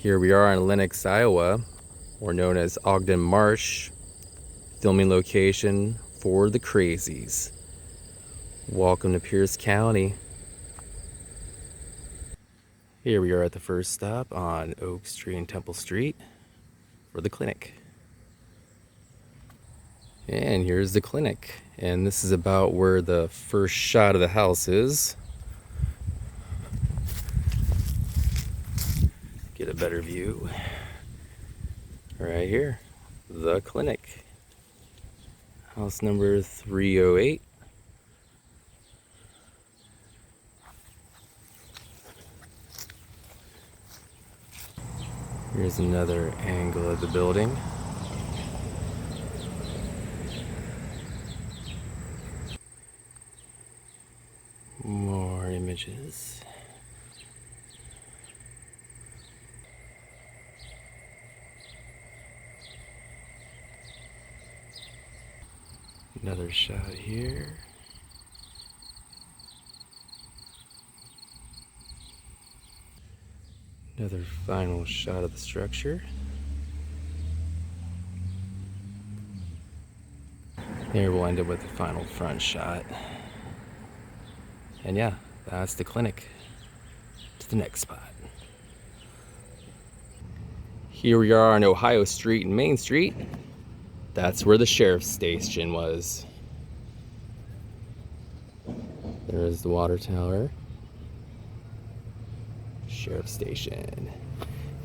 Here we are in Lenox, Iowa, or known as Ogden Marsh, filming location for the Crazies. Welcome to Pierce County. Here we are at the first stop on Oak Street and Temple Street for the clinic. And here's the clinic. And this is about where the first shot of the house is. Get a better view. Right here, the clinic. House number 308. Here's another angle of the building. More images. Another shot here. Another final shot of the structure. There we'll end up with the final front shot. And yeah, that's the clinic. To the next spot. Here we are on Ohio Street and Main Street. That's where the sheriff's station was. There is the water tower. Sheriff's station.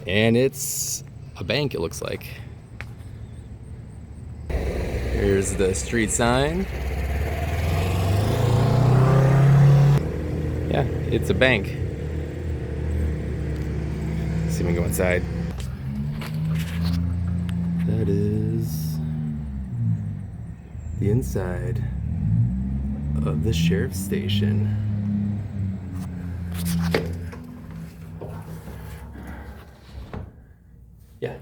And it's a bank, it looks like. Here's the street sign. Yeah, it's a bank. Let's see if we can go inside. That is the inside of the sheriff's station. Yeah,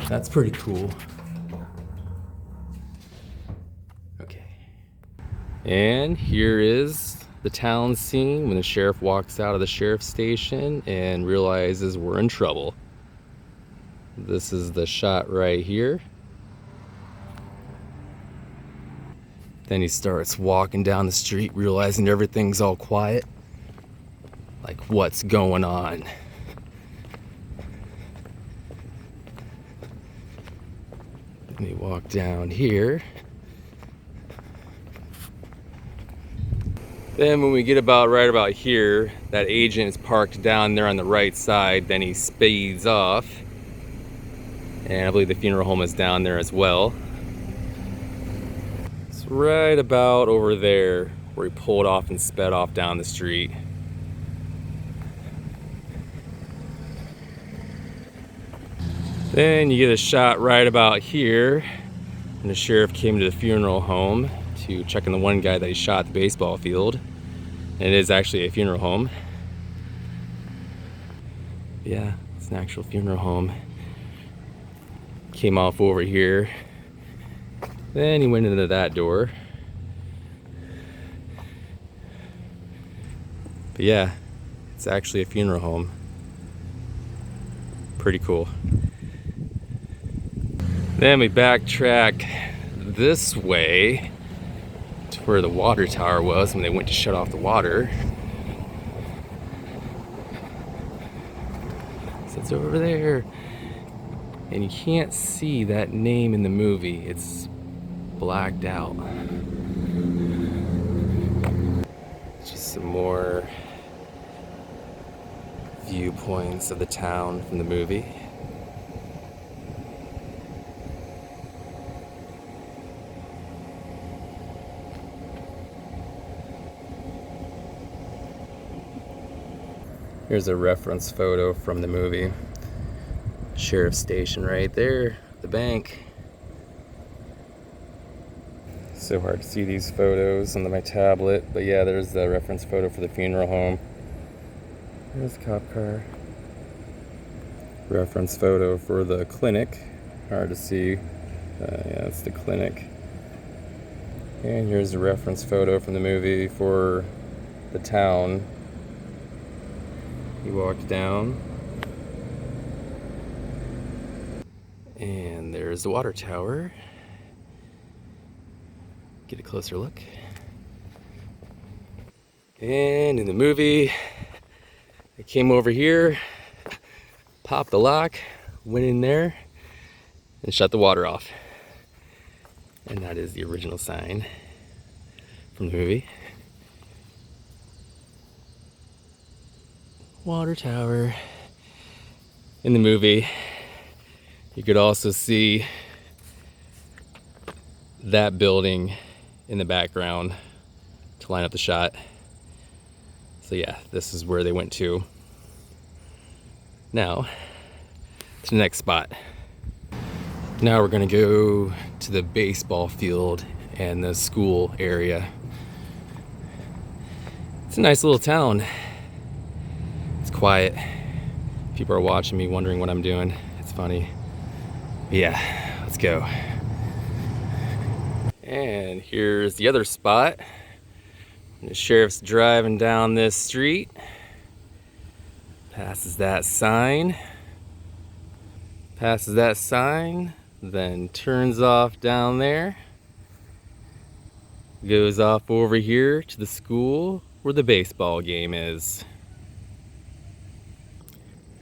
that's pretty cool. Okay. And here is the town scene when the sheriff walks out of the sheriff's station and realizes we're in trouble. This is the shot right here. Then he starts walking down the street, realizing everything's all quiet. Like, what's going on? Let me walk down here. Then when we get right about here, that agent is parked down there on the right side. Then he speeds off. And I believe the funeral home is down there as well. It's right about over there where he pulled off and sped off down the street. Then you get a shot right about here. And the sheriff came to the funeral home to check on the one guy that he shot at the baseball field. And it is actually a funeral home. Yeah, it's an actual funeral home. Came off over here. Then he went into that door. But yeah, it's actually a funeral home. Pretty cool. Then we backtrack this way to where the water tower was when they went to shut off the water. So it's over there. And you can't see that name in the movie. It's blacked out. Just some more viewpoints of the town from the movie. Here's a reference photo from the movie. Sheriff's station right there, the bank. So hard to see these photos on my tablet, but yeah, there's the reference photo for the funeral home. There's the cop car. Reference photo for the clinic. Hard to see. Yeah, it's the clinic. And here's the reference photo from the movie for the town. He walked down. And there's the water tower. Get a closer look. And in the movie, I came over here, popped the lock, went in there, and shut the water off. And that is the original sign from the movie. Water tower. In the movie, you could also see that building in the background to line up the shot. So yeah, this is where they went to. Now, to the next spot. Now we're gonna go to the baseball field and the school area. It's a nice little town. It's quiet. People are watching me, wondering what I'm doing. It's funny. But yeah, let's go. And here's the other spot. The sheriff's driving down this street. Passes that sign. Passes that sign, then turns off down there. Goes off over here to the school where the baseball game is.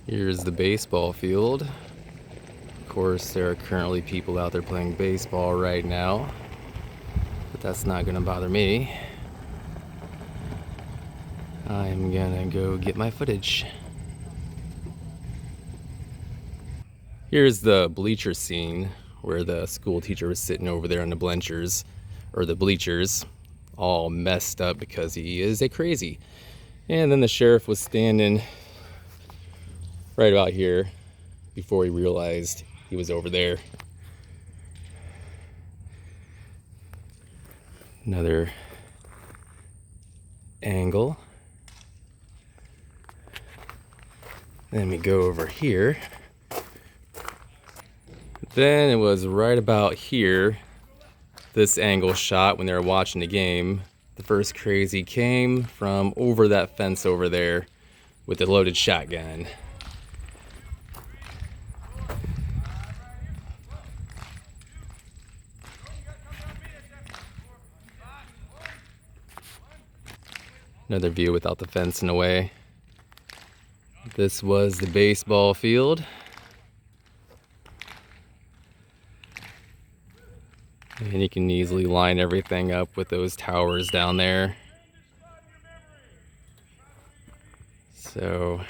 Here's the baseball field. Of course, there are currently people out there playing baseball right now, but that's not gonna bother me. I'm gonna go get my footage. Here's the bleacher scene where the school teacher was sitting over there on the bleachers, all messed up because he is a crazy. And then the sheriff was standing right about here before he realized he was over there. Another angle. Then we go over here. Then it was right about here, this angle shot when they were watching the game. The first crazy came from over that fence over there with a loaded shotgun. Another view without the fence in the way. This was the baseball field. And you can easily line everything up with those towers down there. So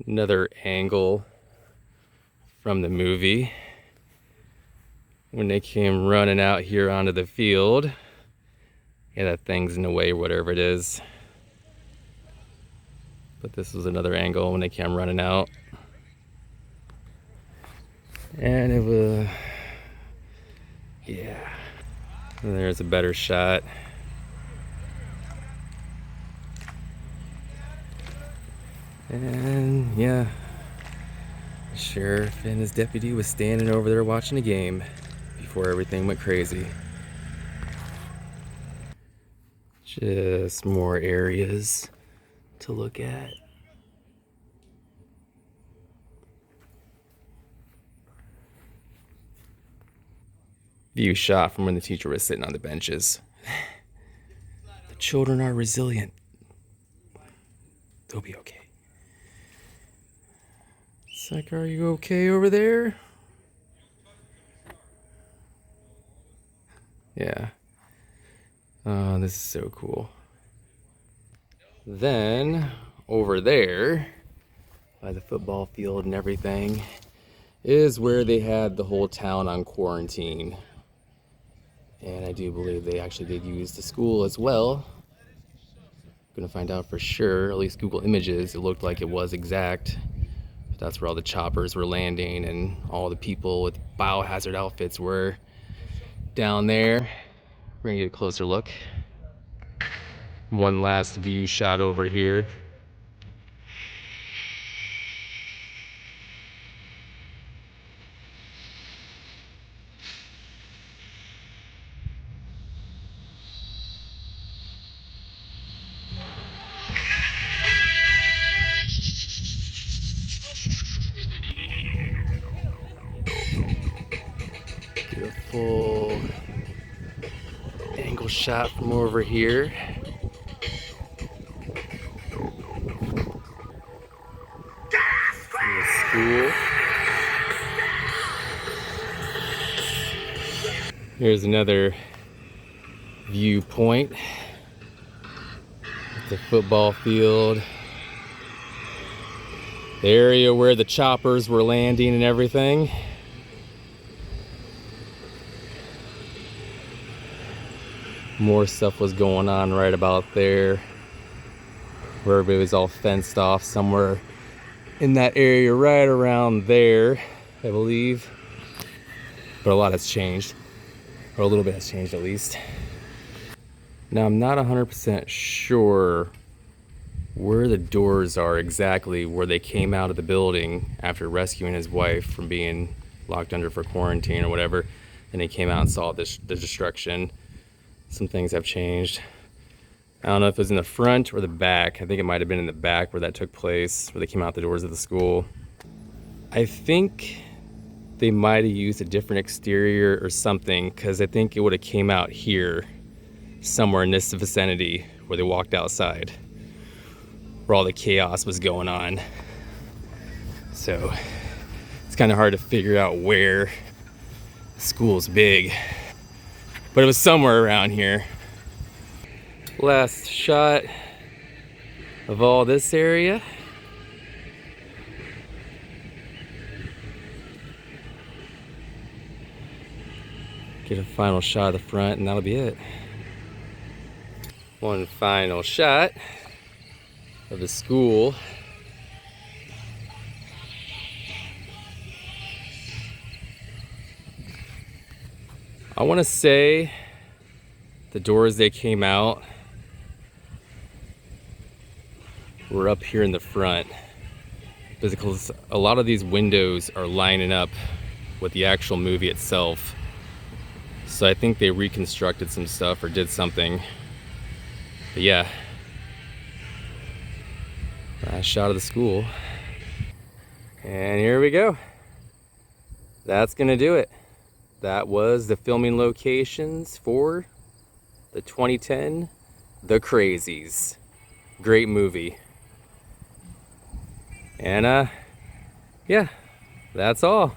another angle from the movie when they came running out here onto the field. Yeah, that thing's in the way, whatever it is. But this was another angle when they came running out. And it was, yeah. And there's a better shot. And yeah, the sheriff and his deputy was standing over there watching the game before everything went crazy. Just more areas to look at. View shot from when the teacher was sitting on the benches. The children are resilient. They'll be okay. It's like, are you okay over there? Yeah. Oh, this is so cool. Then, over there, by the football field and everything, is where they had the whole town on quarantine. And I do believe they actually did use the school as well. Gonna find out for sure, at least Google Images, it looked like it was exact. But that's where all the choppers were landing and all the people with biohazard outfits were down there. We're gonna get a closer look. One last view shot over here. shot from over here. The school. Here's another viewpoint. The football field. The area where the choppers were landing and everything. More stuff was going on right about there, where everybody was all fenced off somewhere in that area right around there, I believe. But a lot has changed, or a little bit has changed at least. Now I'm not 100% sure where the doors are exactly, where they came out of the building after rescuing his wife from being locked under for quarantine or whatever, and he came out and saw the destruction. Some things have changed. I don't know if it was in the front or the back. I think it might have been in the back where that took place, where they came out the doors of the school. I think they might have used a different exterior or something, because I think it would have came out here, somewhere in this vicinity where they walked outside, where all the chaos was going on. So it's kind of hard to figure out where. The school's big, but it was somewhere around here. Last shot of all this area. Get a final shot of the front and that'll be it. One final shot of the school. I want to say the doors they came out were up here in the front, because a lot of these windows are lining up with the actual movie itself. So I think they reconstructed some stuff or did something. But yeah, last shot of the school. And here we go. That's gonna do it. That was the filming locations for the 2010 The Crazies. Great movie. And yeah, that's all.